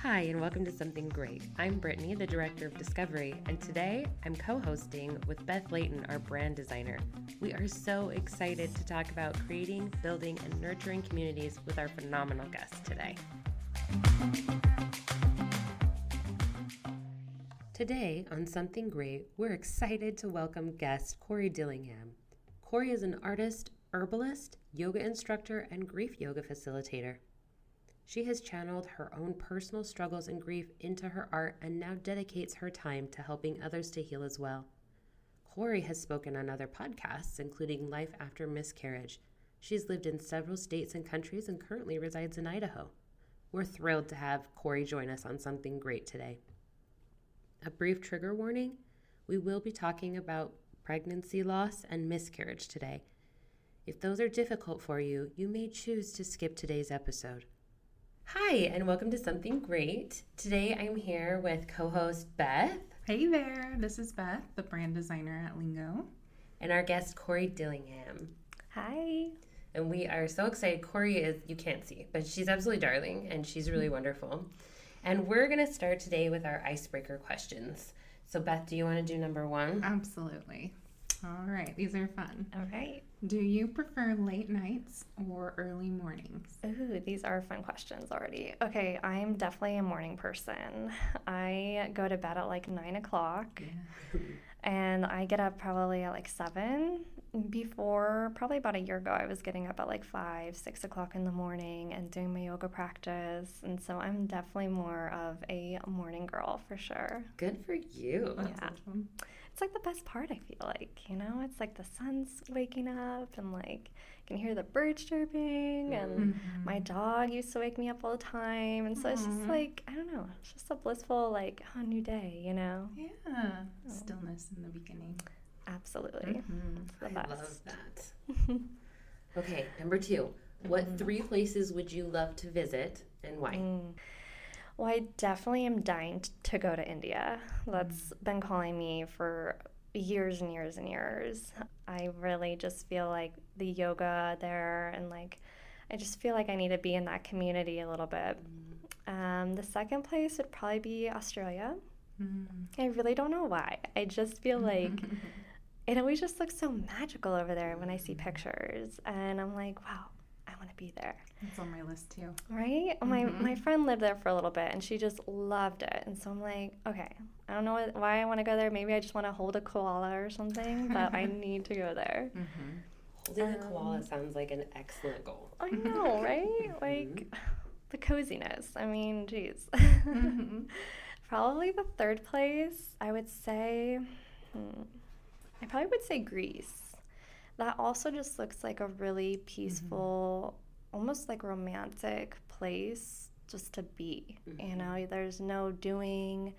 Hi, and welcome to Something Great. I'm Brittany, the Director of Discovery, and today I'm co-hosting with Beth Layton, our brand designer. We are so excited to talk about creating, building, and nurturing communities with our phenomenal guest today. Today on Something Great, we're excited to welcome guest Cory Dillingham. Cory is an artist, herbalist, yoga instructor, and grief yoga facilitator. She has channeled her own personal struggles and grief into her art and now dedicates her time to helping others to heal as well. Cory has spoken on other podcasts, including Life After Miscarriage. She's lived in several states and countries and currently resides in Idaho. We're thrilled to have Cory join us on Something Great today. A brief trigger warning, we will be talking about pregnancy loss and miscarriage today. If those are difficult for you, you may choose to skip today's episode. Hi, and welcome to Something Great. Today I'm here with co-host Beth. Hey there, this is Beth, the brand designer at Lingo. And our guest, Cory Dillingham. Hi. And we are so excited. Cory is, you can't see, but she's absolutely darling, and she's really wonderful. And we're going to start today with our icebreaker questions. So Beth, do you want to do number one? Absolutely. All right, these are fun. All right. Do you prefer late nights or early mornings? Ooh, these are fun questions already. Okay, I'm definitely a morning person. I go to bed at like 9 o'clock, and I get up probably at like 7. Before, probably about a year ago, I was getting up at like 5, 6 o'clock in the morning and doing my yoga practice. And so I'm definitely more of a morning girl for sure. Good for you. Yeah. Awesome. It's like the best part, I feel like, you know? It's like the sun's waking up and like you can hear the birds chirping and my dog used to wake me up all the time. And so it's just like, I don't know, it's just a blissful like, oh, new day, you know? Yeah. Stillness in the beginning. Absolutely. It's the best. I love that. Okay, number 2. What 3 places would you love to visit and why? Well, I definitely am dying to go to India. That's been calling me for years and years and years. I really just feel like the yoga there and like I just feel like I need to be in that community a little bit. The second place would probably be Australia. I really don't know why. I just feel like it always just looks so magical over there when I see pictures. And I'm like, wow, I want to be there. It's on my list too. Right? My friend lived there for a little bit and she just loved it. And so I'm like, okay, I don't know why I want to go there. Maybe I just want to hold a koala or something, but I need to go there. Holding a koala sounds like an excellent goal. I know, right? Like the coziness. I mean, geez. Probably the third place, I would say, I probably would say Greece. That also just looks like a really peaceful, almost like romantic place just to be. You know, there's no doing. It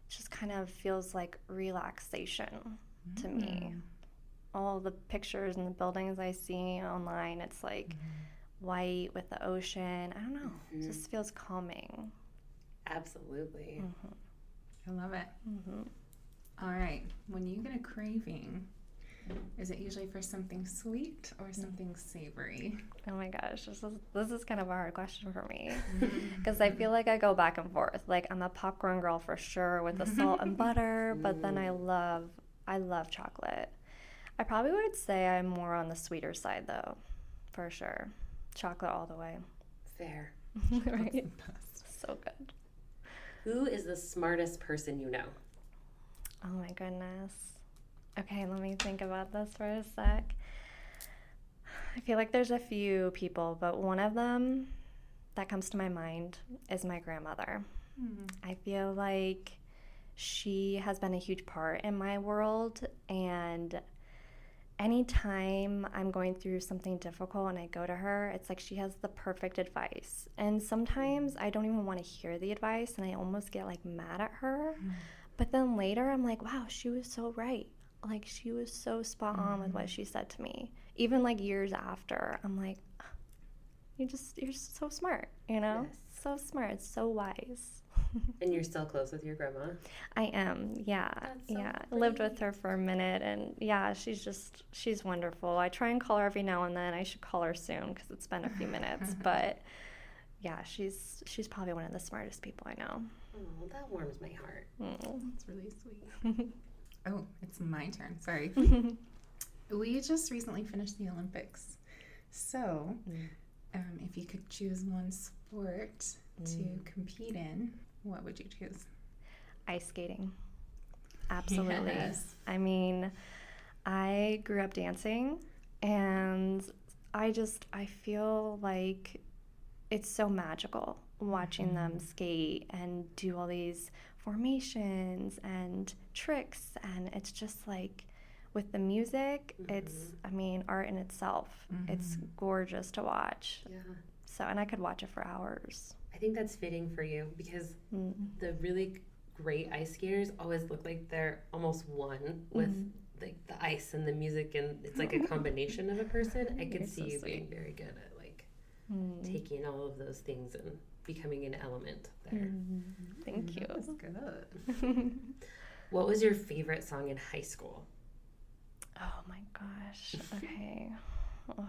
just kind of feels like relaxation to me. All the pictures and the buildings I see online, it's like white with the ocean. I don't know. It just feels calming. Absolutely. I love it. All right. When you get a craving, is it usually for something sweet or something savory? Oh my gosh, this is kind of a hard question for me because I feel like I go back and forth. Like I'm a popcorn girl for sure with the salt and butter, but then I love chocolate. I probably would say I'm more on the sweeter side though, for sure. Chocolate all the way. Fair. Right? So good. Who is the smartest person you know? Oh my goodness. Okay, let me think about this for a sec. I feel like there's a few people, but one of them that comes to my mind is my grandmother. I feel like she has been a huge part in my world, and anytime I'm going through something difficult and I go to her, it's like she has the perfect advice. And sometimes I don't even want to hear the advice and I almost get like mad at her. But then later I'm like, wow, she was so right. Like she was so spot on with what she said to me. Even like years after, I'm like, you're so smart, you know? Yes. So smart, so wise. And you're still close with your grandma? I am, yeah. That's so I lived with her for a minute, and yeah, she's wonderful. I try and call her every now and then. I should call her soon because it's been a few minutes, but yeah, she's probably one of the smartest people I know. Oh, that warms my heart. That's really sweet. Oh, it's my turn. Sorry. We just recently finished the Olympics. So, if you could choose one sport to compete in, what would you choose? Ice skating. Absolutely. Yes. I mean, I grew up dancing, and I feel like it's so magical watching them skate and do all these formations and tricks, and it's just like with the music, it's, I mean, art in itself. It's gorgeous to watch. Yeah. So, and I could watch it for hours. I think that's fitting for you because the really great ice skaters always look like they're almost one with like the ice and the music, and it's like a combination of a person. I could see you being very good at like taking all of those things and becoming an element there. Thank you. That's good. What was your favorite song in high school? Oh my gosh. Okay. Oh.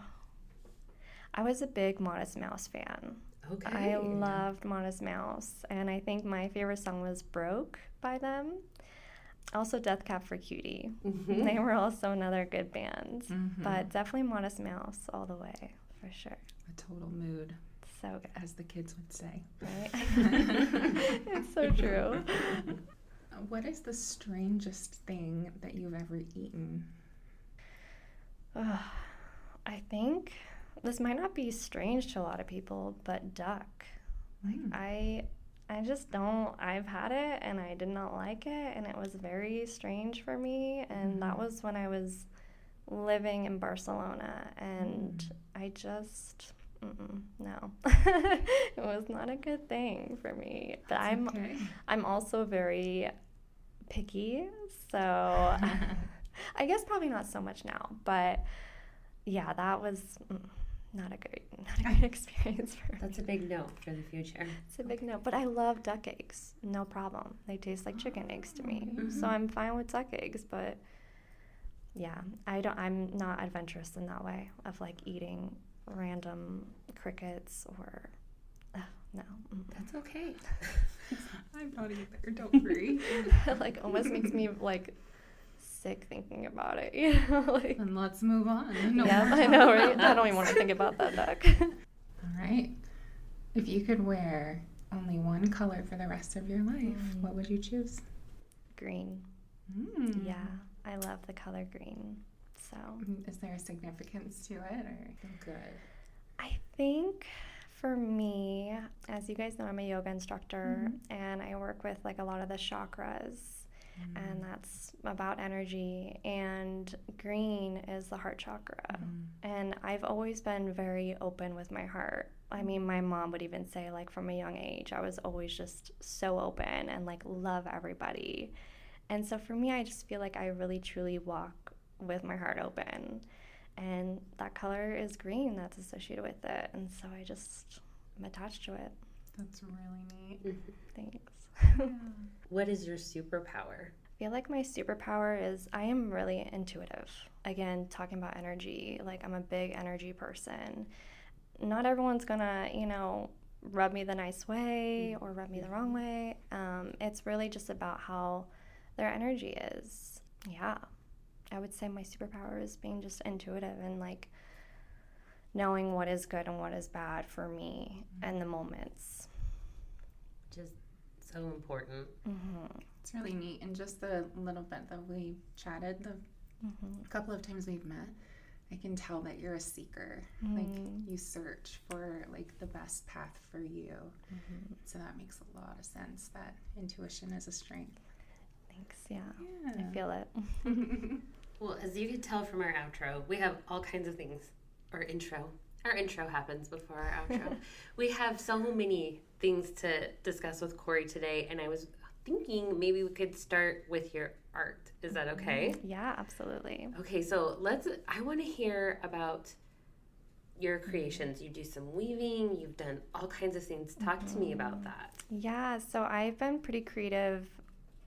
I was a big Modest Mouse fan. Okay. I loved Modest Mouse, and I think my favorite song was Broke by them. Also Death Cab for Cutie. They were also another good band. But definitely Modest Mouse all the way, for sure. A total mood, So good. as the kids would say. Right? It's so true. What is the strangest thing that you've ever eaten? I think this might not be strange to a lot of people, but duck. Like I just don't. I've had it and I did not like it, and it was very strange for me. And that was when I was living in Barcelona, and I just no, it was not a good thing for me. But I'm also very picky, so I guess probably not so much now. But yeah, that was not a good experience for me. That's a big no for the future. It's a big no. But I love duck eggs. No problem. They taste like chicken eggs to me. So I'm fine with duck eggs, but yeah, I'm not adventurous in that way of like eating random crickets or no. That's okay. I'm not either, don't worry. Like almost makes me like sick thinking about it, you know? Like, And let's move on. No yeah, more I know, talking right? about I don't that. even want to think about that duck. All right. If you could wear only one color for the rest of your life, what would you choose? Green. Yeah, I love the color green. So Is there a significance to it, or good? I think for me, as you guys know, I'm a yoga instructor, and I work with like a lot of the chakras, and that's about energy, and green is the heart chakra. And I've always been very open with my heart. I mean, my mom would even say, like, from a young age, I was always just so open and like love everybody. And so for me, I just feel like I really truly walk with my heart open, and that color is green that's associated with it, and so I'm attached to it. That's really neat. Thanks. What is your superpower? I feel like my superpower is I am really intuitive. Again, talking about energy, like I'm a big energy person. Not everyone's gonna, rub me the nice way or rub me the wrong way. It's really just about how their energy is. Yeah. I would say my superpower is being just intuitive and like knowing what is good and what is bad for me in the moments. Which is so important. It's really neat. And just the little bit that we chatted, the couple of times we've met, I can tell that you're a seeker. Like you search for like the best path for you. So that makes a lot of sense, that intuition is a strength. Thanks. Yeah. I feel it. Well, as you can tell from our outro, we have all kinds of things. Our intro happens before our outro. We have so many things to discuss with Cory today, and I was thinking maybe we could start with your art. Is that okay? Yeah, absolutely. Okay, so I want to hear about your creations. You do some weaving, you've done all kinds of things. Talk to me about that. Yeah, so I've been pretty creative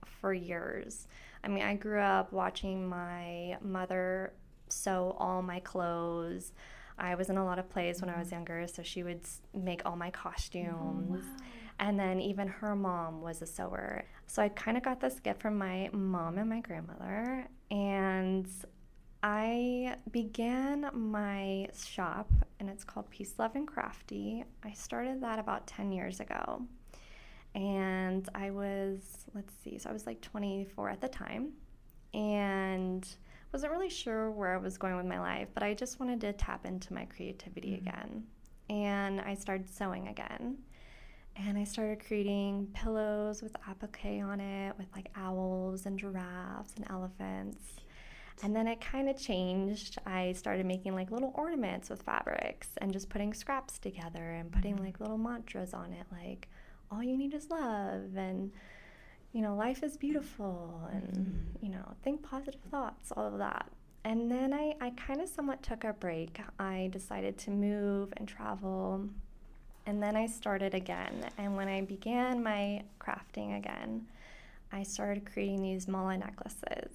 for years. I mean, I grew up watching my mother sew all my clothes. I was in a lot of plays when I was younger, so she would make all my costumes. Wow. And then even her mom was a sewer. So I kind of got this gift from my mom and my grandmother. And I began my shop, and it's called Peace, Love, and Crafty. I started that about 10 years ago. And I was, so I was like 24 at the time. And wasn't really sure where I was going with my life, but I just wanted to tap into my creativity again. And I started sewing again. And I started creating pillows with applique on it, with like owls and giraffes and elephants. And then it kind of changed. I started making like little ornaments with fabrics and just putting scraps together and putting like little mantras on it, like all you need is love, and life is beautiful, and think positive thoughts, all of that. And then I kind of somewhat took a break. I decided to move and travel. And then I started again. And when I began my crafting again, I started creating these mala necklaces.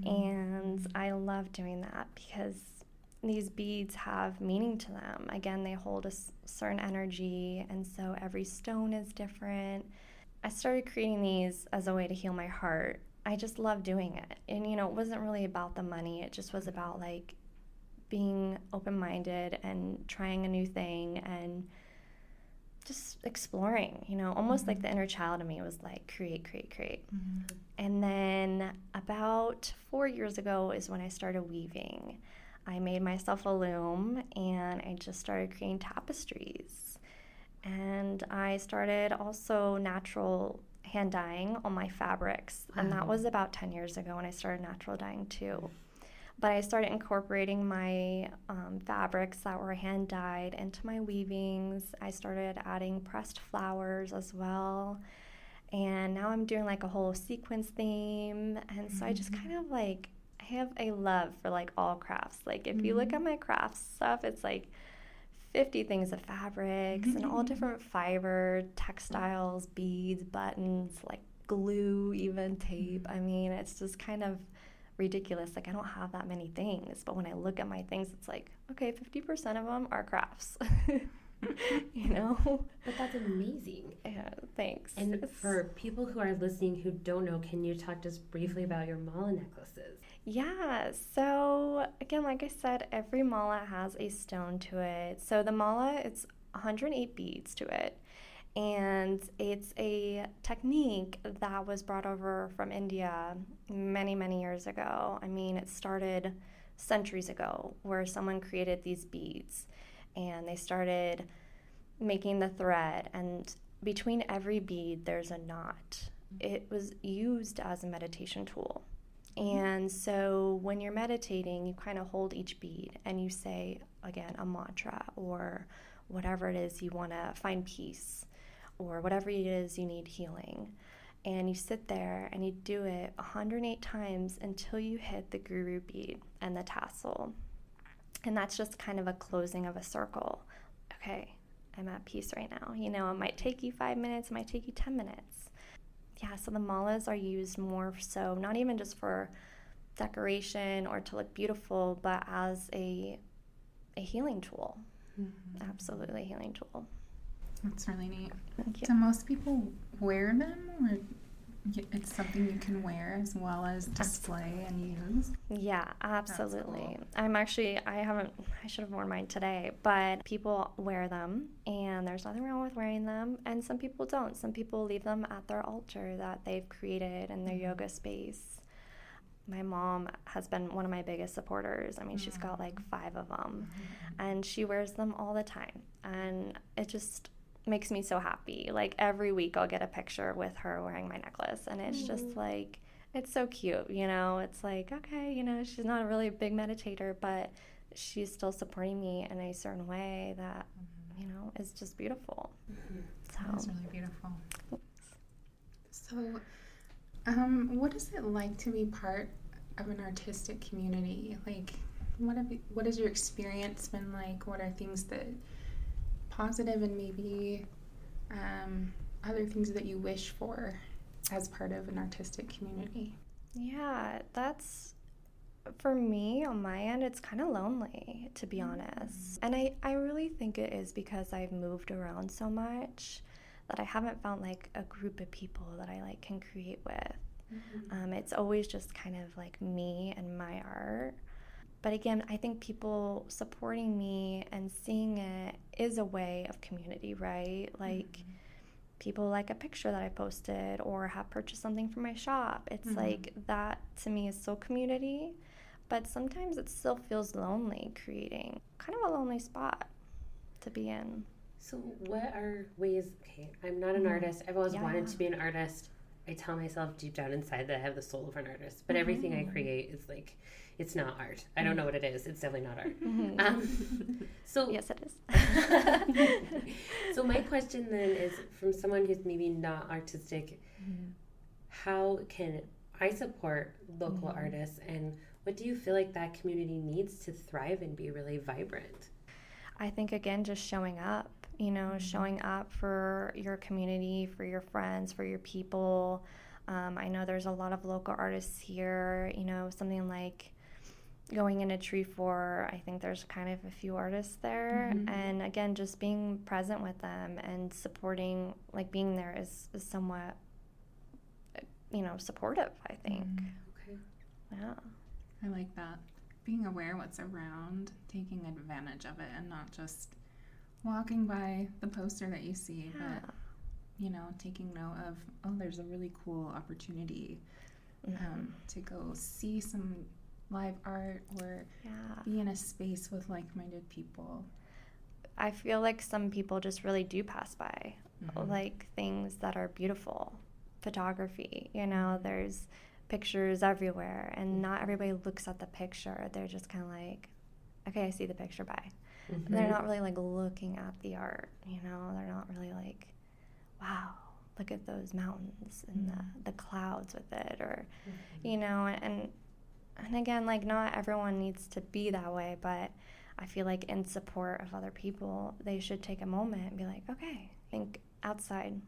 And I love doing that because these beads have meaning to them. Again, they hold a certain energy, and so every stone is different. I started creating these as a way to heal my heart. I just love doing it. And, it wasn't really about the money. It just was about, like, being open-minded and trying a new thing and just exploring, almost like the inner child in me was like, create. And then about 4 years ago is when I started weaving. I made myself a loom, and I just started creating tapestries. And I started also natural hand dyeing on my fabrics. And that was about 10 years ago when I started natural dyeing too. But I started incorporating my fabrics that were hand dyed into my weavings. I started adding pressed flowers as well. And now I'm doing like a whole sequence theme. And so I just kind of like, I have a love for like all crafts. Like if you look at my craft stuff, it's like 50 things of fabrics and all different fiber, textiles, beads, buttons, like glue, even tape. I mean, it's just kind of ridiculous. Like I don't have that many things, but when I look at my things, it's like, okay, 50% of them are crafts. But that's amazing. Yeah, thanks. And for people who are listening who don't know, can you talk just briefly about your mala necklaces? Yeah, so again, like I said, every mala has a stone to it. So the mala, it's 108 beads to it. And it's a technique that was brought over from India many, many years ago. I mean, it started centuries ago where someone created these beads and they started making the thread, and between every bead there's a knot. It was used as a meditation tool. And so when you're meditating, you kind of hold each bead and you say, again, a mantra or whatever it is you want to find peace, or whatever it is you need healing. And you sit there and you do it 108 times until you hit the guru bead and the tassel. And that's just kind of a closing of a circle. Okay, I'm at peace right now. It might take you 5 minutes, it might take you 10 minutes. Yeah, so the malas are used more so, not even just for decoration or to look beautiful, but as a healing tool. Absolutely a healing tool. That's really neat. Thank you. Do most people wear them, or it's something you can wear as well as display and use? Yeah, absolutely. That's cool. I should have worn mine today, but people wear them, and there's nothing wrong with wearing them, and some people don't. Some people leave them at their altar that they've created in their yoga space. My mom has been one of my biggest supporters. I mean, she's got like 5 of them, and she wears them all the time, and it just makes me so happy. Like every week I'll get a picture with her wearing my necklace, and it's just like, it's so cute, It's like, okay, she's not a really big meditator, but she's still supporting me in a certain way that, is just beautiful. So That's really beautiful. So, what is it like to be part of an artistic community? Like, what has your experience been like? What are things that positive and maybe other things that you wish for as part of an artistic community? Yeah, that's For me, on my end, it's kind of lonely, to be honest. And I really think it is because I've moved around so much that I haven't found like a group of people that I like can create with. It's always just kind of like me and my art. But again, I think people supporting me and seeing it is a way of community, right? Like people like a picture that I posted or have purchased something from my shop. It's like that to me is so community. But sometimes it still feels lonely creating. Kind of a lonely spot to be in. So what are ways, okay, I'm not an artist. I've always wanted to be an artist. I tell myself deep down inside that I have the soul of an artist. But everything I create is like, it's not art. I don't know what it is. It's definitely not art. So yes, it is. So my question then is, from someone who's maybe not artistic, how can I support local artists, and what do you feel like that community needs to thrive and be really vibrant? I think, again, just showing up, showing up for your community, for your friends, for your people. I know there's a lot of local artists here, something like going in a tree for, I think there's kind of a few artists there. And again, just being present with them and supporting, like being there is somewhat, supportive, I think. Okay. Yeah. I like that. Being aware what's around, taking advantage of it, and not just walking by the poster that you see, but, taking note of, there's a really cool opportunity to go see some live art or be in a space with like-minded people. I feel like some people just really do pass by, like things that are beautiful. Photography, there's pictures everywhere, and not everybody looks at the picture. They're just kind of like, okay, I see the picture, bye. They're not really like looking at the art, they're not really like, wow, look at those mountains and the clouds with it, or and again, like, not everyone needs to be that way, but I feel like in support of other people, they should take a moment and be like, okay, think outside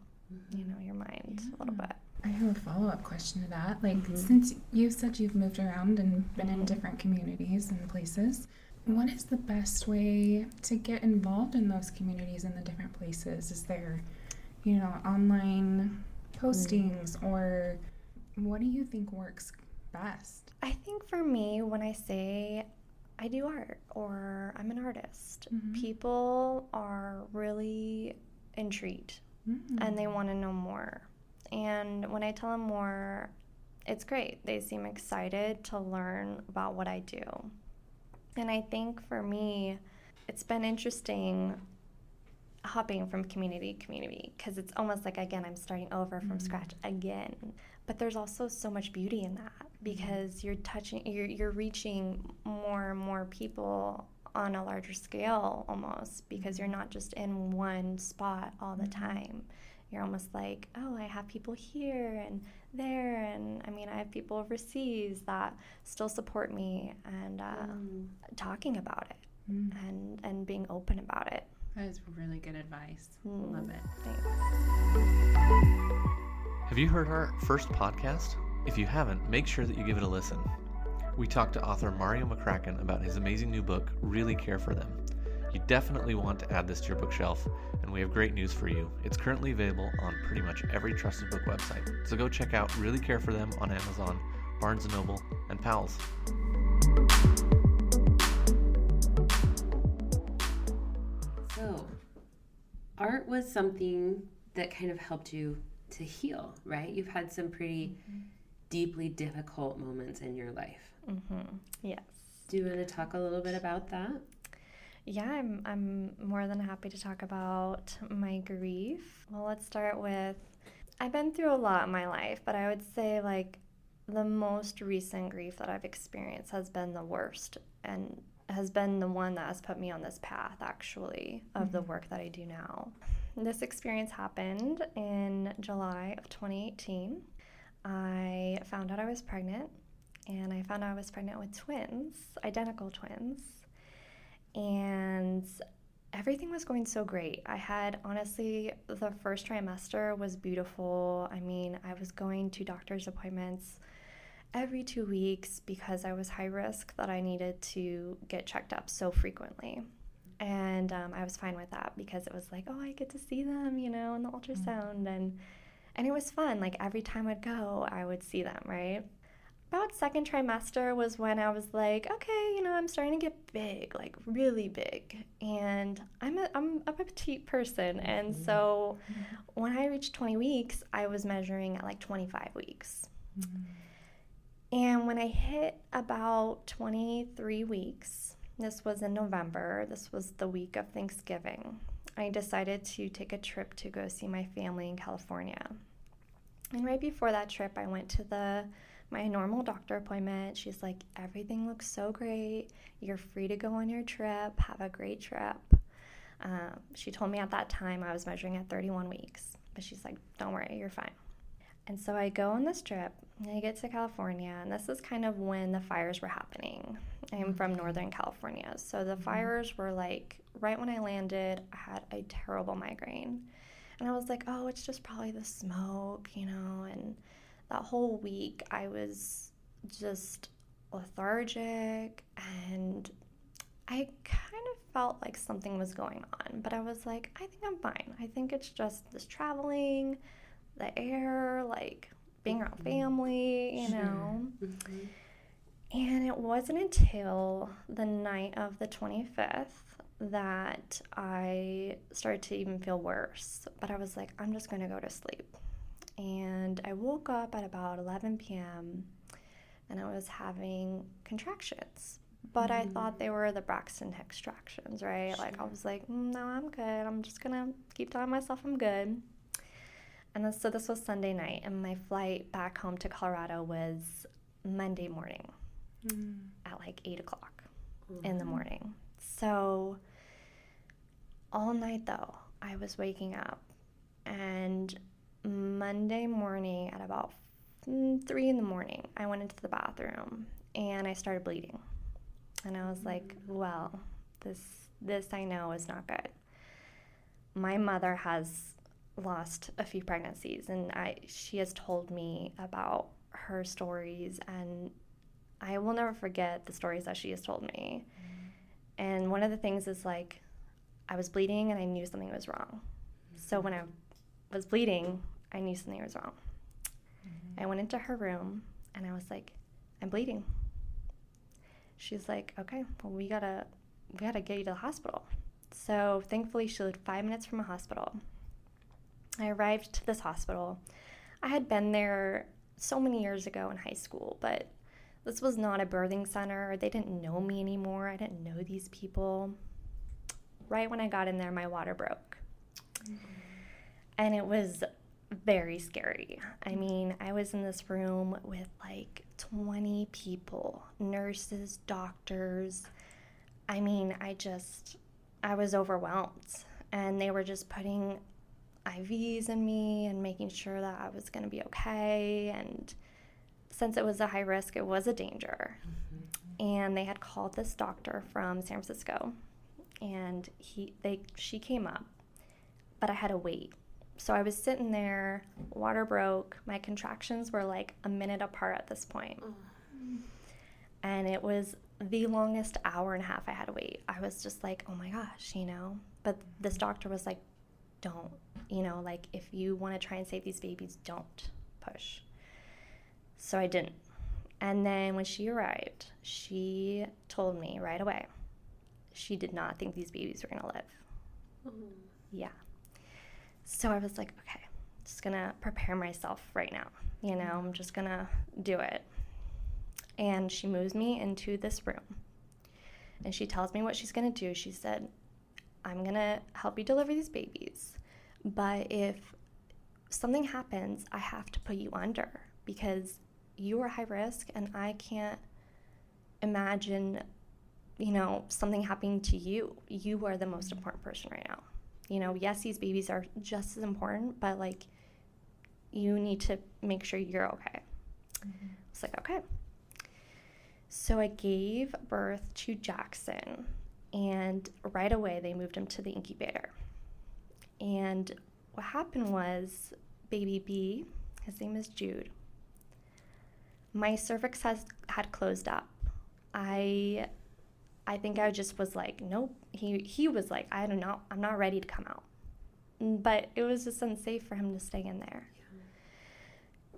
your mind a little bit. I have a follow-up question to that. Like, since you said you've moved around and been in different communities and places, what is the best way to get involved in those communities in the different places? Is there, online postings, or what do you think works best? I think for me, when I say I do art or I'm an artist, people are really intrigued and they want to know more. And when I tell them more, it's great. They seem excited to learn about what I do. And I think for me, it's been interesting hopping from community to community, because it's almost like, again, I'm starting over from scratch again. But there's also so much beauty in that, because you're reaching more and more people on a larger scale almost, because you're not just in one spot all the time. You're almost like, oh, I have people here and there, and I mean, I have people overseas that still support me, and talking about it and being open about it. That is really good advice. Love it. Thanks. Have you heard our first podcast? If you haven't, make sure that you give it a listen. We talked to author Mario McCracken about his amazing new book, Really Care for Them. You definitely want to add this to your bookshelf, and we have great news for you. It's currently available on pretty much every trusted book website. So go check out Really Care for Them on Amazon, Barnes & Noble, and Powell's. So, art was something that kind of helped you to heal, right? You've had some pretty deeply difficult moments in your life. Yes. Do you want to talk a little bit about that? Yeah, I'm more than happy to talk about my grief. Well, let's start with, I've been through a lot in my life, but I would say like the most recent grief that I've experienced has been the worst, and has been the one that has put me on this path, actually, of the work that I do now. This experience happened in July of 2018. I found out I was pregnant, and I found out I was pregnant with twins, identical twins. And everything was going so great. I had, honestly, the first trimester was beautiful. I mean, I was going to doctor's appointments every 2 weeks because I was high risk that I needed to get checked up so frequently. And I was fine with that because it was like, oh, I get to see them, in the ultrasound. And it was fun. Like every time I'd go, I would see them, right? About second trimester was when I was like, okay, I'm starting to get big, like really big. And I'm a petite person. And so when I reached 20 weeks, I was measuring at like 25 weeks. And when I hit about 23 weeks, this was in November, this was the week of Thanksgiving, I decided to take a trip to go see my family in California. And right before that trip, I went to my normal doctor appointment. She's like, everything looks so great. You're free to go on your trip. Have a great trip. She told me at that time I was measuring at 31 weeks. But she's like, don't worry, you're fine. And so I go on this trip, and I get to California, and this is kind of when the fires were happening. I'm from Northern California. So the fires were like, right when I landed, I had a terrible migraine. And I was like, oh, it's just probably the smoke, and that whole week I was just lethargic, and I kind of felt like something was going on, but I was like, I think I'm fine. I think it's just this traveling, the air, like being around family, And it wasn't until the night of the 25th that I started to even feel worse. But I was like, I'm just going to go to sleep. And I woke up at about 11 p.m. and I was having contractions. But I thought they were the Braxton Hicks contractions, right? Sure. Like, I was like, no, I'm good. I'm just going to keep telling myself I'm good. And so this was Sunday night, and my flight back home to Colorado was Monday morning at like 8 o'clock in the morning. So all night, though, I was waking up, and Monday morning at about 3 in the morning, I went into the bathroom, and I started bleeding. And I was like, well, this I know is not good. My mother has lost a few pregnancies, and she has told me about her stories, and I will never forget the stories that she has told me. And one of the things is like, I was bleeding and I knew something was wrong. So when I was bleeding, I knew something was wrong. I went into her room and I was like, I'm bleeding. She's like, okay, well, we gotta get you to the hospital. So thankfully she lived 5 minutes from a hospital. I arrived to this hospital. I had been there so many years ago in high school, but this was not a birthing center. They didn't know me anymore. I didn't know these people. Right when I got in there, my water broke. And it was very scary. I mean, I was in this room with like 20 people, nurses, doctors. I mean, I was overwhelmed. And they were just putting IVs in me and making sure that I was going to be okay. And since it was a high risk, it was a danger. And they had called this doctor from San Francisco, and she came up, but I had to wait. So I was sitting there, water broke, my contractions were like a minute apart at this point. And it was the longest hour and a half I had to wait. I was just like, oh my gosh, But this doctor was like, don't, like if you want to try and save these babies, don't push. So I didn't. And then when she arrived, she told me right away she did not think these babies were going to live. Yeah. So I was like, okay, I'm just going to prepare myself right now. I'm just going to do it. And she moves me into this room. And she tells me what she's going to do. She said, I'm going to help you deliver these babies. But if something happens, I have to put you under because you are high risk and I can't imagine, something happening to you. You are the most important person right now. Yes, these babies are just as important, but like you need to make sure you're okay. It's like, okay. So I gave birth to Jackson, and right away they moved him to the incubator. And what happened was baby B, his name is Jude, My cervix had closed up. I think I just was like, nope. He was like, I don't know, I'm not ready to come out. But it was just unsafe for him to stay in there.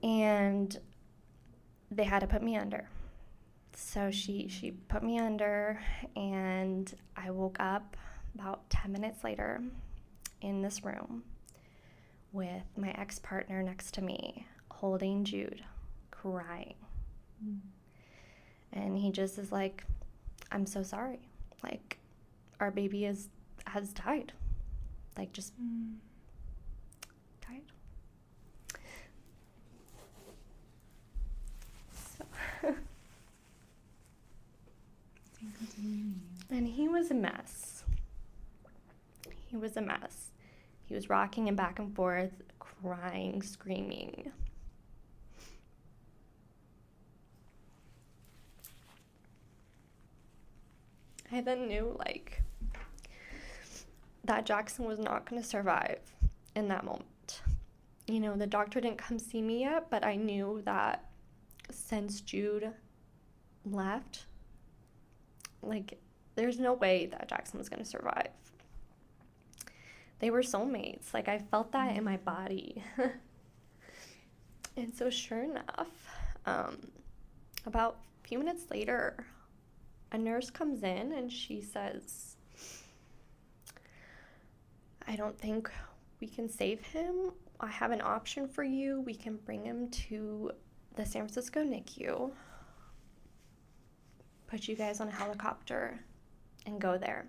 Yeah. And they had to put me under. So she put me under, and I woke up about 10 minutes later in this room with my ex-partner next to me, holding Jude, crying. And he just is like, I'm so sorry. Like, our baby has died. Like, just died. So and he was a mess. He was a mess. He was rocking him back and forth, crying, screaming. I then knew, like, that Jackson was not going to survive in that moment. You know, the doctor didn't come see me yet, but I knew that since Jude left, like, there's no way that Jackson was going to survive. They were soulmates. Like, I felt that in my body. And so sure enough, about a few minutes later, a nurse comes in and she says, I don't think we can save him. I have an option for you. We can bring him to the San Francisco NICU, put you guys on a helicopter, and go there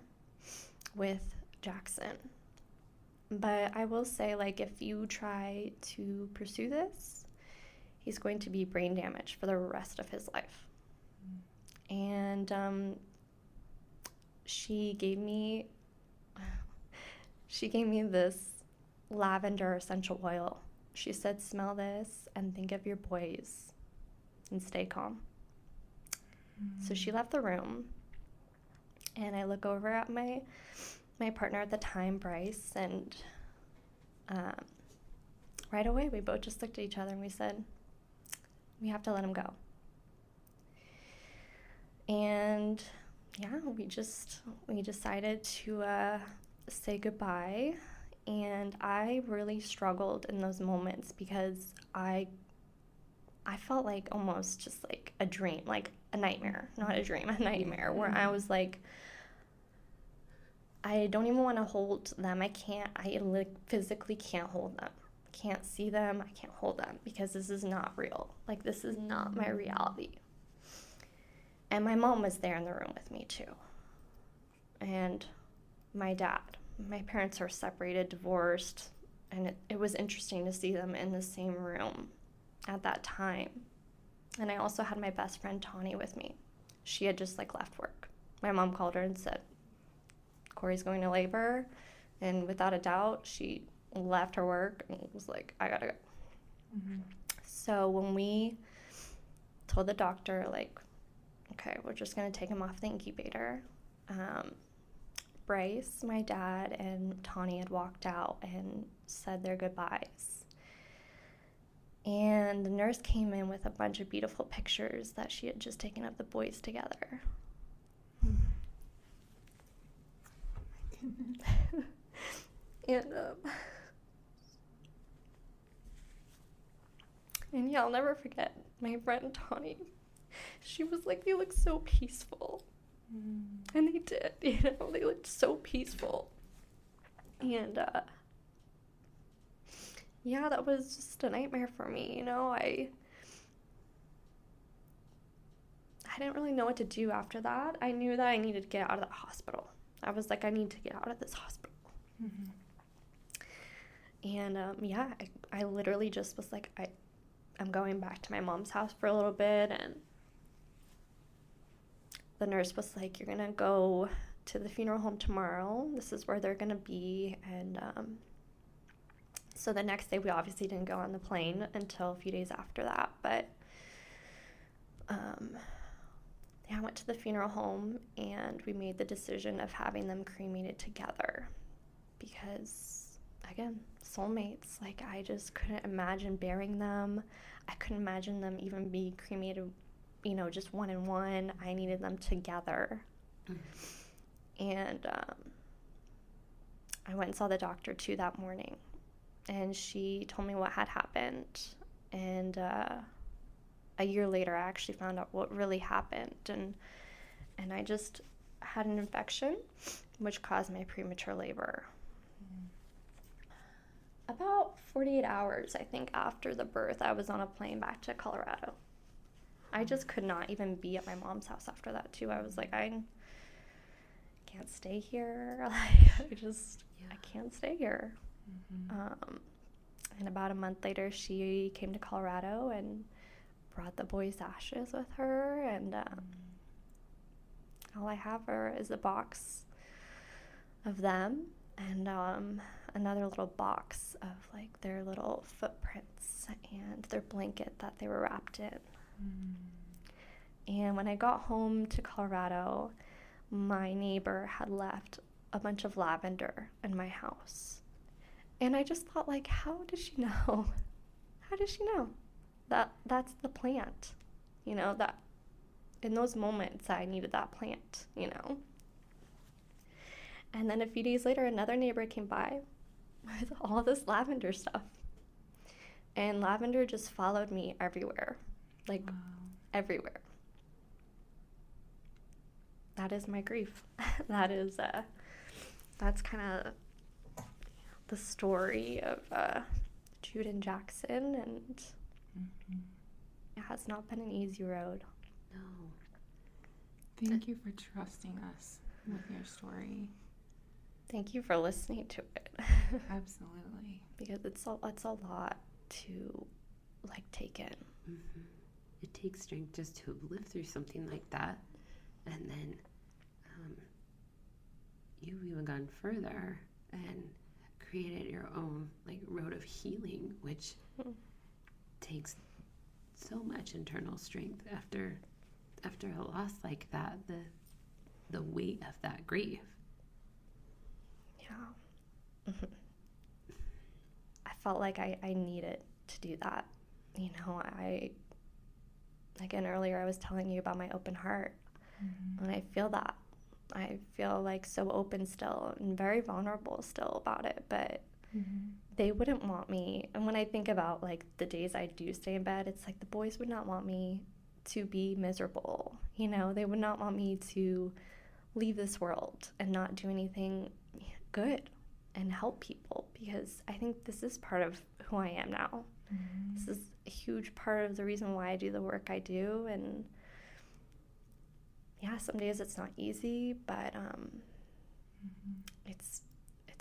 with Jackson. But I will say, like, if you try to pursue this, he's going to be brain damaged for the rest of his life. And she gave me this lavender essential oil. She said, smell this and think of your boys and stay calm. So she left the room, and I look over at my partner at the time, Bryce, and right away we both just looked at each other and we said, we have to let him go. And yeah, we decided to say goodbye. And I really struggled in those moments because I felt like almost just like a dream, like a nightmare, not a dream, a nightmare, where I was like, I don't even want to hold them. I physically can't hold them. Can't see them. I can't hold them because this is not real. Like, this is not my reality. And my mom was there in the room with me too. And my dad. My parents are separated, divorced, and it was interesting to see them in the same room at that time. And I also had my best friend Tawny with me. She had just like left work. My mom called her and said, Cory's going to labor, and without a doubt, she left her work and was like, I gotta go. Mm-hmm. So when we told the doctor, like, okay, we're just gonna take him off the incubator, Bryce, my dad, and Tawny had walked out and said their goodbyes. And the nurse came in with a bunch of beautiful pictures that she had just taken of the boys together. And yeah, I'll never forget my friend Tawny. She was like, they look so peaceful. And they did, you know, they looked so peaceful. And yeah, that was just a nightmare for me, you know. I didn't really know what to do after that. I knew that I needed to get out of that hospital. I was like, I need to get out of this hospital. Mm-hmm. And yeah, I literally just was like, I'm going back to my mom's house for a little bit. And the nurse was like, you're going to go to the funeral home tomorrow. This is where they're going to be. And so the next day, we obviously didn't go on the plane until a few days after that. But yeah, I went to the funeral home, and we made the decision of having them cremated together because again, soulmates. Like, I just couldn't imagine burying them. I couldn't imagine them even be cremated, just one and one. I needed them together. And I went and saw the doctor too that morning, and she told me what had happened. And a year later, I actually found out what really happened, and I just had an infection, which caused my premature labor. About 48 hours, I think, after the birth, I was on a plane back to Colorado. I just could not even be at my mom's house after that, too. I was like, I can't stay here. Like, I can't stay here. And about a month later, she came to Colorado and brought the boys' ashes with her. And all I have is a box of them and another little box of like their little footprints and their blanket that they were wrapped in. And when I got home to Colorado, my neighbor had left a bunch of lavender in my house. And I just thought, like, how did she know? How did she know that that's the plant? That in those moments I needed that plant, And then a few days later, another neighbor came by with all this lavender stuff. And lavender just followed me everywhere, like everywhere. That is my grief. That's kind of the story of Jude and Jackson, and it has not been an easy road. No. Thank you for trusting us with your story. Thank you for listening to it. Absolutely. Because it's a lot to take in. It takes strength just to have lived through something like that, and then you've even gone further and created your own road of healing, which takes so much internal strength after a loss like that, the weight of that grief. Yeah. I felt like I needed to do that. Again, earlier I was telling you about my open heart, and I feel that. I feel so open still and very vulnerable still about it, but they wouldn't want me. And when I think about the days I do stay in bed, it's the boys would not want me to be miserable. They would not want me to leave this world and not do anything good and help people, because I think this is part of who I am now. This is a huge part of the reason why I do the work I do. And yeah, some days it's not easy, but it's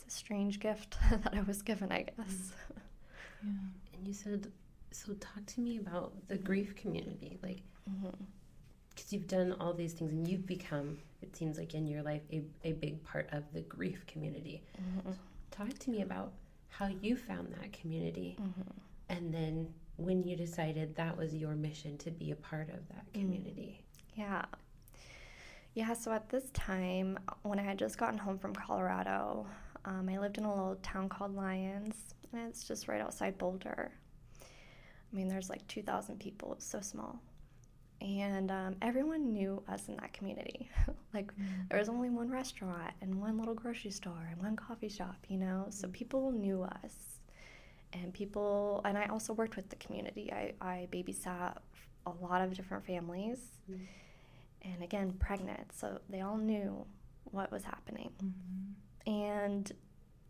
a strange gift that I was given, I guess. Yeah. And you said, so talk to me about the grief community, because you've done all these things and you've become, it seems like in your life, a big part of the grief community. So talk to me about how you found that community, and then when you decided that was your mission to be a part of that community. Yeah, so at this time, when I had just gotten home from Colorado, I lived in a little town called Lyons, and it's just right outside Boulder. I mean, there's 2,000 people. It's so small. And everyone knew us in that community. There was only one restaurant and one little grocery store and one coffee shop, So people knew us. And I also worked with the community. I babysat a lot of different families. And again, pregnant, so they all knew what was happening. And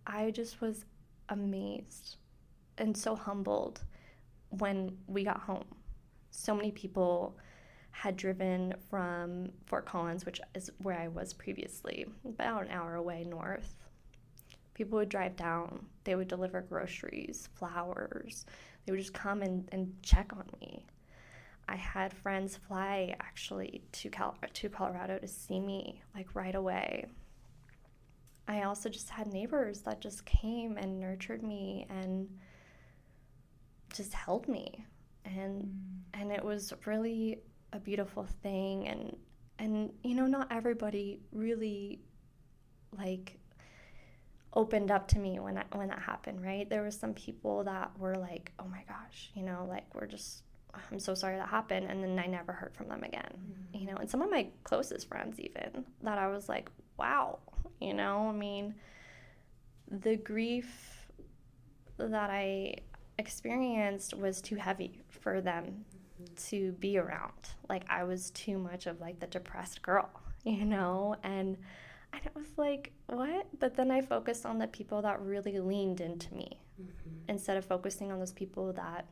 I just was amazed and so humbled when we got home. So many people had driven from Fort Collins, which is where I was previously, about an hour away north. People would drive down. They would deliver groceries, flowers. They would just come and check on me. I had friends fly actually to Colorado to see me right away. I also just had neighbors that just came and nurtured me and just held me, and it was really a beautiful thing. And not everybody really opened up to me when that happened, right? There were some people that were like, oh my gosh, you know, like I'm so sorry that happened. And then I never heard from them again, you know, and some of my closest friends even, that I was like, wow, you know, I mean, the grief that I experienced was too heavy for them to be around. Like, I was too much of like the depressed girl, you know, and it was like, what? But then I focused on the people that really leaned into me instead of focusing on those people that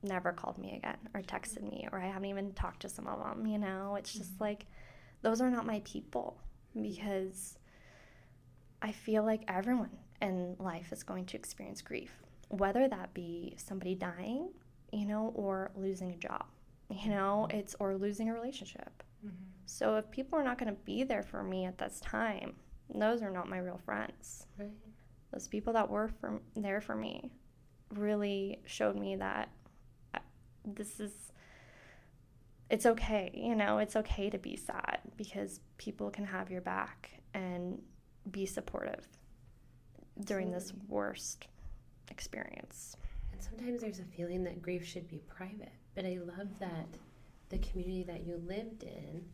never called me again or texted me, or I haven't even talked to some of them, you know. It's just like, those are not my people, because I feel like everyone in life is going to experience grief, whether that be somebody dying, you know, or losing a job, you know, or losing a relationship. So if people are not going to be there for me at this time, those are not my real friends. Right. Those people that were there for me really showed me that it's okay, you know, it's okay to be sad, because people can have your back and be supportive during this worst experience. And sometimes there's a feeling that grief should be private, but I love that the community that you lived in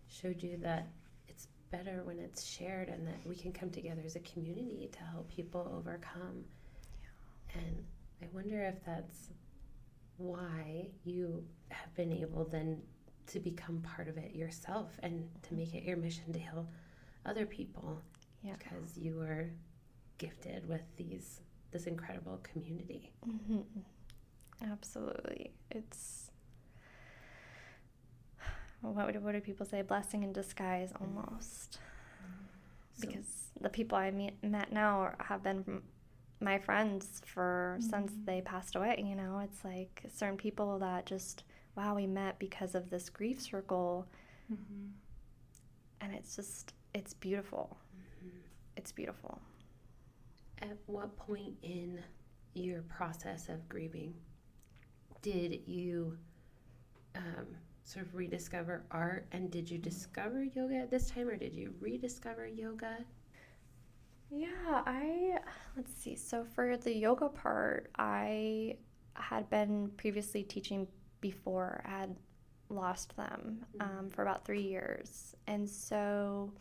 showed you that it's better when it's shared, and that we can come together as a community to help people overcome. Yeah. And I wonder if that's why you have been able then to become part of it yourself and to make it your mission to heal other people. Yeah. Because you were gifted with this incredible community. Absolutely. It's, what do people say? Blessing in disguise, almost. Because the people I met now have been my friends since they passed away, you know. It's like certain people that just, wow, we met because of this grief circle. And it's beautiful. It's beautiful. At what point in your process of grieving did you sort of rediscover art, and did you discover yoga at this time, or did you rediscover yoga? Yeah, let's see. So for the yoga part, I had been previously teaching before. I had lost them for about 3 years. And so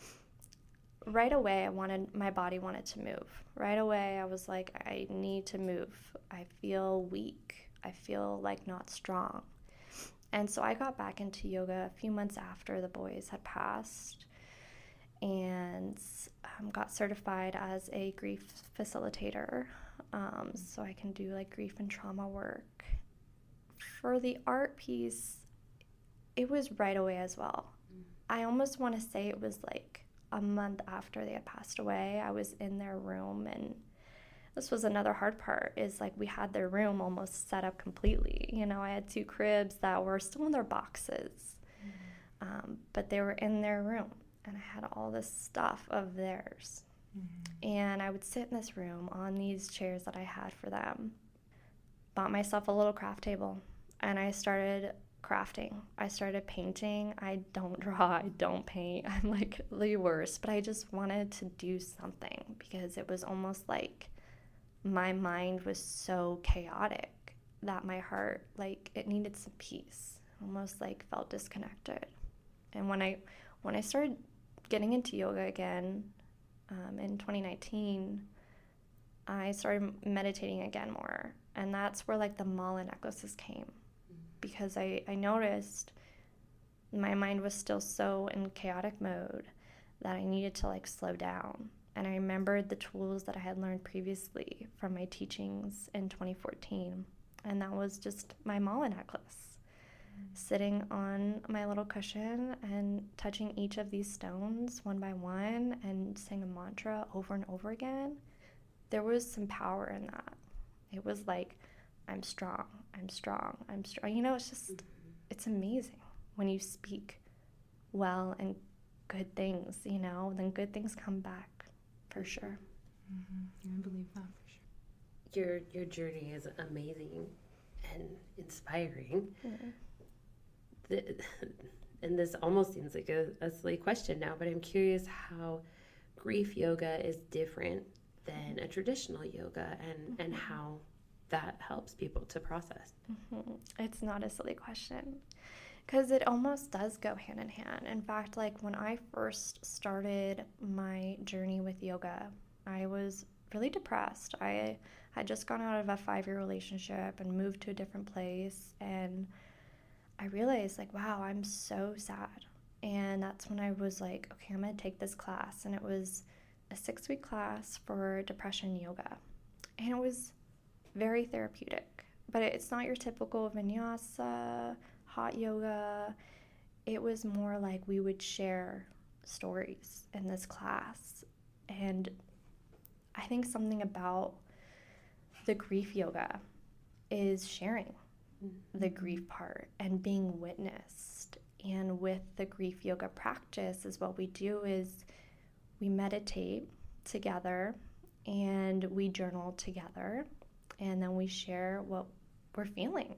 right away, my body wanted to move. Right away, I was like, I need to move. I feel weak. I feel like not strong. And so I got back into yoga a few months after the boys had passed, and got certified as a grief facilitator, so I can do like grief and trauma work. For the art piece, it was right away as well. I almost want to say it was like a month after they had passed away. I was in their room, and this was another hard part, is like we had their room almost set up completely. You know, I had 2 cribs that were still in their boxes, but they were in their room. And I had all this stuff of theirs. And I would sit in this room on these chairs that I had for them. Bought myself a little craft table, and I started crafting. I started painting. I don't draw, I don't paint. I'm like the worst, but I just wanted to do something, because it was almost like my mind was so chaotic that my heart, like, it needed some peace. Almost like felt disconnected. And when I started getting into yoga again in 2019, I started meditating again more. And that's where like the mala necklaces came, because I noticed my mind was still so in chaotic mode that I needed to like slow down. And I remembered the tools that I had learned previously from my teachings in 2014. And that was just my mala necklace. Sitting on my little cushion and touching each of these stones one by one and saying a mantra over and over again. There was some power in that. It was like, I'm strong, I'm strong, I'm strong. You know, it's just, it's amazing when you speak well and good things, you know, then good things come back for sure. I believe that for sure. Your journey is amazing and inspiring. And this almost seems like a silly question now, but I'm curious how grief yoga is different than a traditional yoga, and how that helps people to process? It's not a silly question, because it almost does go hand in hand. In fact, like when I first started my journey with yoga, I was really depressed. I had just gone out of a 5-year relationship and moved to a different place, and I realized, like, wow, I'm so sad. And that's when I was like, okay, I'm going to take this class. And it was a 6-week class for depression yoga. And it was very therapeutic. But it's not your typical vinyasa, hot yoga. It was more like we would share stories in this class. And I think something about the grief yoga is sharing the grief part and being witnessed. And with the grief yoga practice, is what we do is we meditate together and we journal together, and then we share what we're feeling,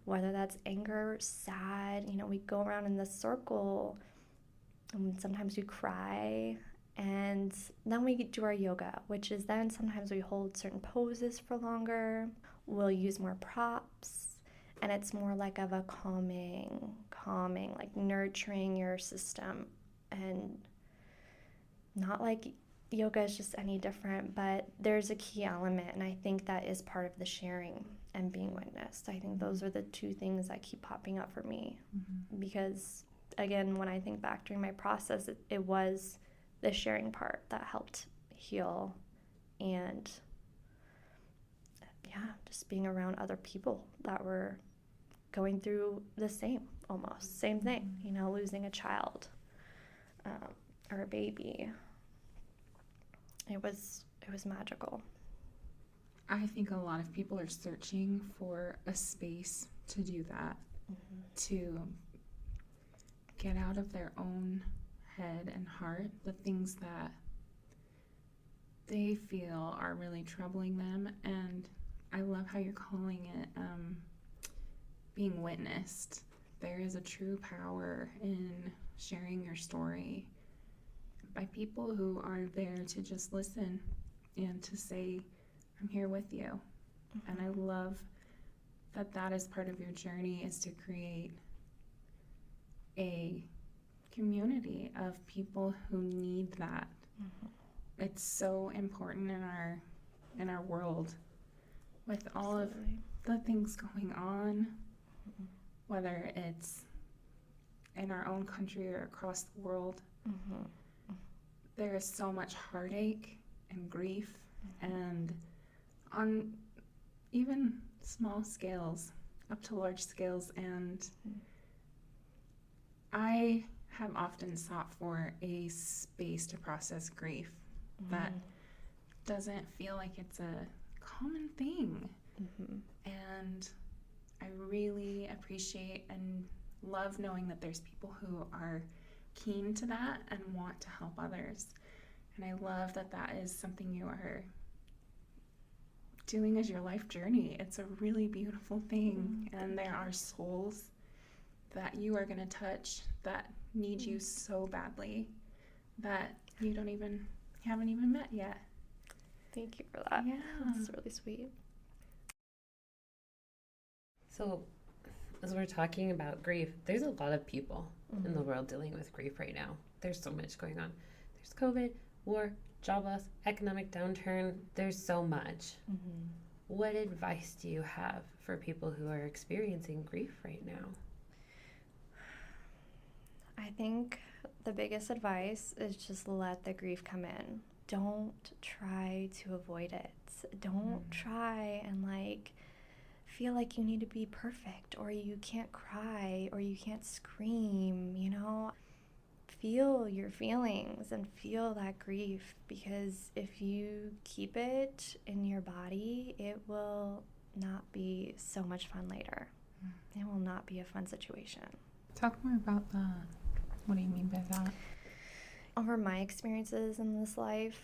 whether that's anger, sad. We go around in this circle, and sometimes we cry, and then we do our yoga, which is then sometimes we hold certain poses for longer. We'll use more props. And it's more like of a calming, like nurturing your system. And not like yoga is just any different, but there's a key element, and I think that is part of the sharing and being witnessed. I think those are the two things that keep popping up for me. Because, again, when I think back during my process, it was the sharing part that helped heal, and just being around other people that were going through the same thing, losing a child or a baby. It was magical. I think a lot of people are searching for a space to do that, to get out of their own head and heart the things that they feel are really troubling them. And I love how you're calling it being witnessed. There is a true power in sharing your story by people who are there to just listen and to say, I'm here with you. And I love that is part of your journey, is to create a community of people who need that. It's so important in our world with all of the things going on, whether it's in our own country or across the world. There is so much heartache and grief, and on even small scales up to large scales. And I have often sought for a space to process grief that doesn't feel like it's a common thing. And I really appreciate and love knowing that there's people who are keen to that and want to help others. And I love that is something you are doing as your life journey. It's a really beautiful thing. And there are souls that you are going to touch that need you so badly that you haven't even met yet. Thank you for that. Yeah. That's really sweet. So, as we're talking about grief, there's a lot of people in the world dealing with grief right now. There's so much going on. There's COVID, war, job loss, economic downturn. There's so much. What advice do you have for people who are experiencing grief right now? I think the biggest advice is just let the grief come in. Don't try to avoid it. Don't try and feel like you need to be perfect, or you can't cry, or you can't scream, Feel your feelings and feel that grief, because if you keep it in your body, it will not be so much fun later. It will not be a fun situation. Talk more about that. What do you mean by that? Over my experiences in this life,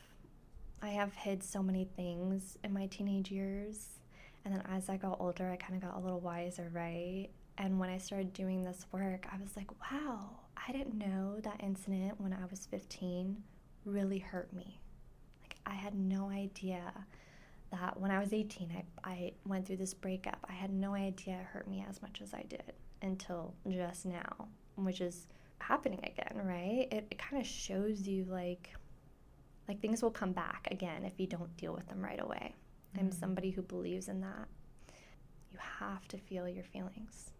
I have hid so many things in my teenage years. And then as I got older, I kind of got a little wiser, right? And when I started doing this work, I was like, wow, I didn't know that incident when I was 15 really hurt me. I had no idea that when I was 18, I went through this breakup. I had no idea it hurt me as much as I did until just now, which is happening again, right? It kind of shows you like things will come back again if you don't deal with them right away. I'm somebody who believes in that. You have to feel your feelings.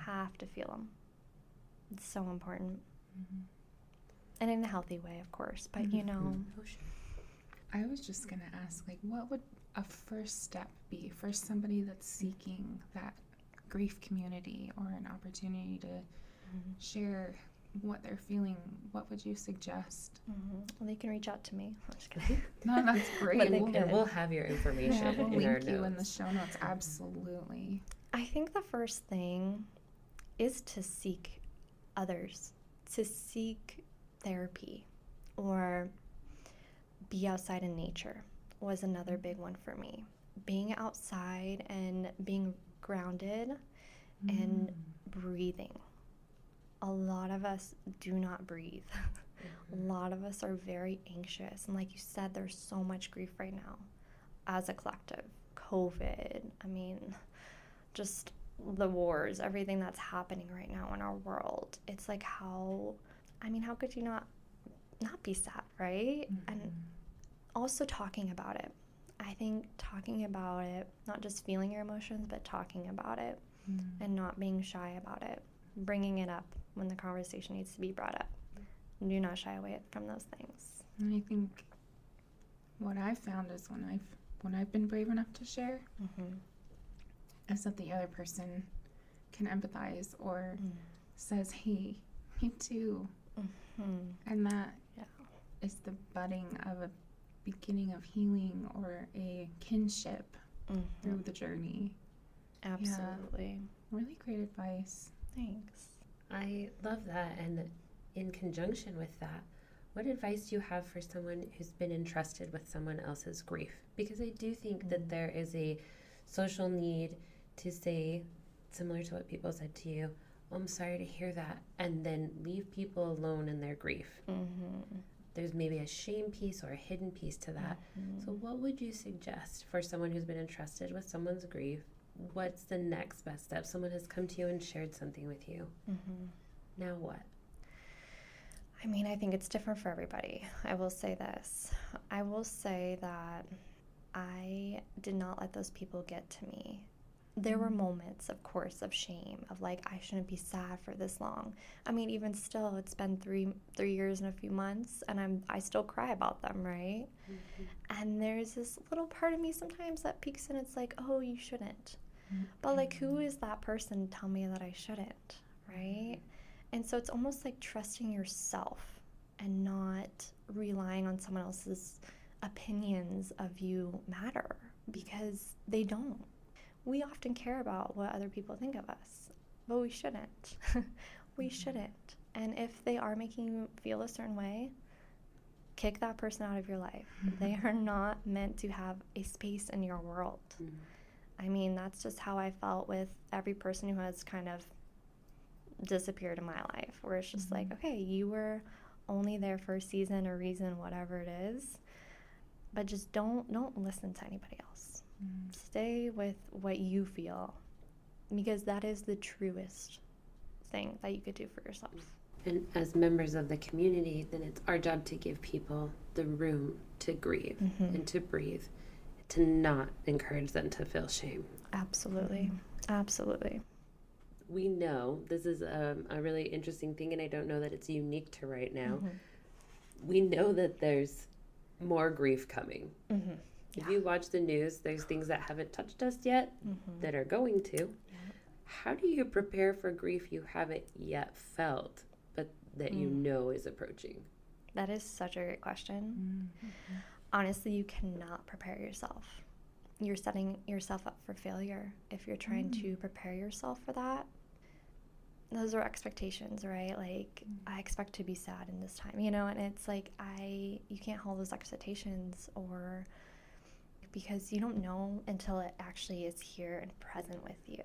Have to feel them. It's so important. And in a healthy way, of course, but you know. Oh, sure. I was just going to ask, like, what would a first step be for somebody that's seeking that grief community or an opportunity to share what they're feeling? What would you suggest? Well, they can reach out to me. I'm just kidding. No, that's great. But We'll have your information We'll in our link you in the notes. show notes. Absolutely. I think the first thing is to seek others, to seek therapy, or be outside in nature was another big one for me. Being outside and being grounded and breathing. A lot of us do not breathe. A lot of us are very anxious. And like you said, there's so much grief right now as a collective. COVID, I mean, just the wars, everything that's happening right now in our world. It's like how could you not be sad, right? And also talking about it. I think talking about it, not just feeling your emotions, but talking about it and not being shy about it. Bringing it up when the conversation needs to be brought up. Do not shy away from those things. And I think what I've found is when I've been brave enough to share, is that the other person can empathize or says, hey, me too. And that is the budding of a beginning of healing or a kinship through the journey. Absolutely. Yeah. Really great advice. Thanks. I love that. And in conjunction with that, what advice do you have for someone who's been entrusted with someone else's grief? Because I do think that there is a social need to say, similar to what people said to you, oh, I'm sorry to hear that, and then leave people alone in their grief. There's maybe a shame piece or a hidden piece to that. So what would you suggest for someone who's been entrusted with someone's grief? What's the next best step? Someone has come to you and shared something with you. Now what? I mean, I think it's different for everybody. I will say this. I will say that I did not let those people get to me. There were moments, of course, of shame, of like, I shouldn't be sad for this long. I mean, even still, it's been three years and a few months, and I still cry about them, right? And there's this little part of me sometimes that peeks in. It's like, oh, you shouldn't. But like, who is that person to tell me that I shouldn't, right? And so it's almost like trusting yourself and not relying on someone else's opinions of you matter, because they don't. We often care about what other people think of us, but we shouldn't. We shouldn't. And if they are making you feel a certain way, kick that person out of your life. They are not meant to have a space in your world. I mean, that's just how I felt with every person who has kind of disappeared in my life, where it's just like, okay, you were only there for a season or reason, whatever it is, but just don't listen to anybody else. Stay with what you feel, because that is the truest thing that you could do for yourself. And as members of the community, then it's our job to give people the room to grieve and to breathe, to not encourage them to feel shame. Absolutely. Absolutely. We know this is a really interesting thing, and I don't know that it's unique to right now. We know that there's more grief coming. If you watch the news, there's things that haven't touched us yet that are going to. How do you prepare for grief you haven't yet felt, but that you know is approaching? That is such a great question. Honestly, you cannot prepare yourself. You're setting yourself up for failure if you're trying to prepare yourself for that. Those are expectations, right? Like, I expect to be sad in this time, and it's like, you can't hold those expectations, or because you don't know until it actually is here and present with you.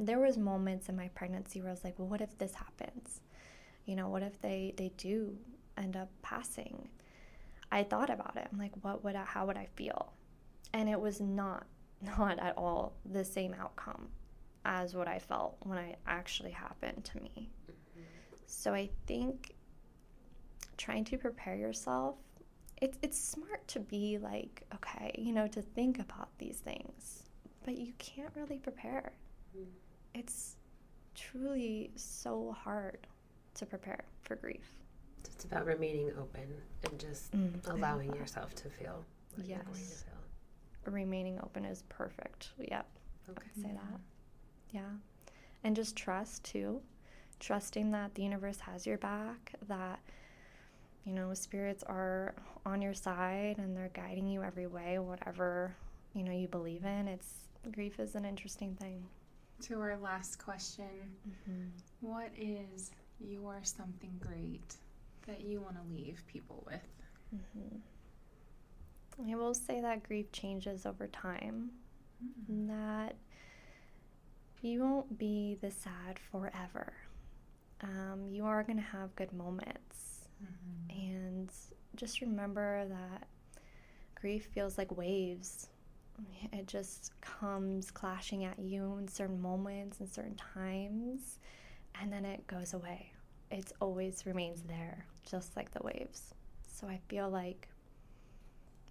There was moments in my pregnancy where I was like, well, what if this happens? What if they do end up passing? I thought about it. I'm like, how would I feel? And it was not at all the same outcome as what I felt when it actually happened to me. So I think trying to prepare yourself, it's smart to be like, okay, to think about these things, but you can't really prepare. It's truly so hard to prepare for grief. It's about remaining open and just allowing yourself to feel what you're going to feel. Remaining open is perfect. Yep. Okay. I would say that. Yeah. And just trust too. Trusting that the universe has your back, that, spirits are on your side and they're guiding you every way, whatever, you believe in. Grief is an interesting thing. To our last question, what is your something great that you want to leave people with? I will say that grief changes over time, that you won't be this sad forever. You are going to have good moments, and just remember that grief feels like waves. It just comes clashing at you in certain moments and certain times, and then it goes away. It always remains there, just like the waves. So I feel like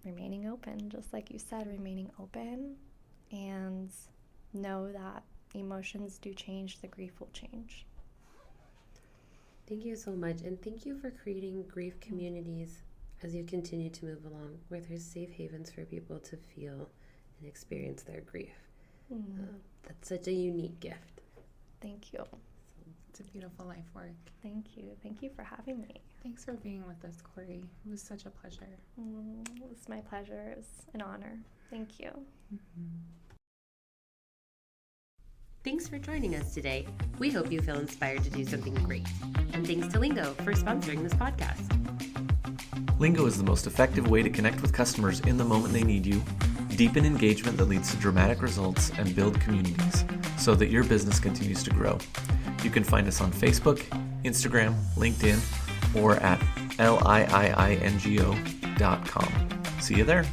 remaining open, just like you said, remaining open, and know that emotions do change, the grief will change. Thank you so much, and thank you for creating grief communities as you continue to move along, where there's safe havens for people to feel and experience their grief. That's such a unique gift. Thank you. It's a beautiful life work. Thank you. Thank you for having me. Thanks for being with us, Cory. It was such a pleasure. It was my pleasure. It was an honor. Thank you. Thanks for joining us today. We hope you feel inspired to do something great. And thanks to Lingo for sponsoring this podcast. Lingo is the most effective way to connect with customers in the moment they need you, deepen engagement that leads to dramatic results, and build communities so that your business continues to grow. You can find us on Facebook, Instagram, LinkedIn, or at liiingo.com. See you there.